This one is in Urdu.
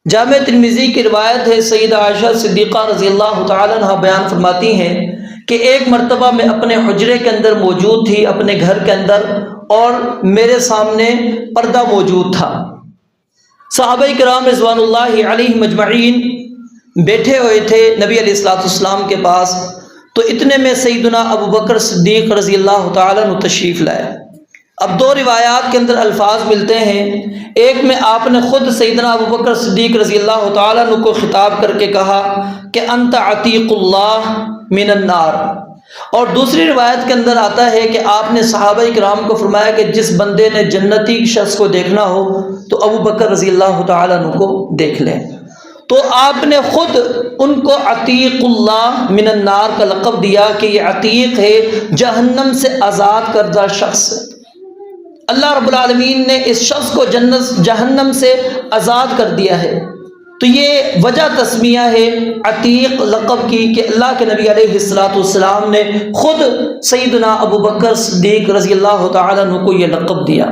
جامع ترمذی کی روایت ہے، سیدہ عائشہ صدیقہ رضی اللہ تعالیٰ عنہ بیان فرماتی ہیں کہ ایک مرتبہ میں اپنے حجرے کے اندر موجود تھی، اپنے گھر کے اندر، اور میرے سامنے پردہ موجود تھا۔ صحابہ کرام رضوان اللہ علیہم اجمعین بیٹھے ہوئے تھے نبی علیہ الصلوۃ والسلام کے پاس، تو اتنے میں سیدنا ابو بکر صدیق رضی اللہ تعالیٰ عنہ تشریف لائے۔ اب دو روایات کے اندر الفاظ ملتے ہیں، ایک میں آپ نے خود سیدنا ابو بکر صدیق رضی اللہ تعالیٰ عنہ کو خطاب کر کے کہا کہ انت عتیق اللہ من النار، اور دوسری روایت کے اندر آتا ہے کہ آپ نے صحابہ کرام کو فرمایا کہ جس بندے نے جنتی شخص کو دیکھنا ہو تو ابو بکر رضی اللہ تعالیٰ عنہ کو دیکھ لیں۔ تو آپ نے خود ان کو عتیق اللہ من النار کا لقب دیا کہ یہ عتیق ہے، جہنم سے آزاد کردہ شخص۔ اللہ رب العالمین نے اس شخص کو جہنم سے آزاد کر دیا ہے۔ تو یہ وجہ تسمیہ ہے عتیق لقب کی کہ اللہ کے نبی علیہ الصلوۃ والسلام نے خود سیدنا ابو بکر صدیق رضی اللہ تعالیٰ عنہ کو یہ لقب دیا۔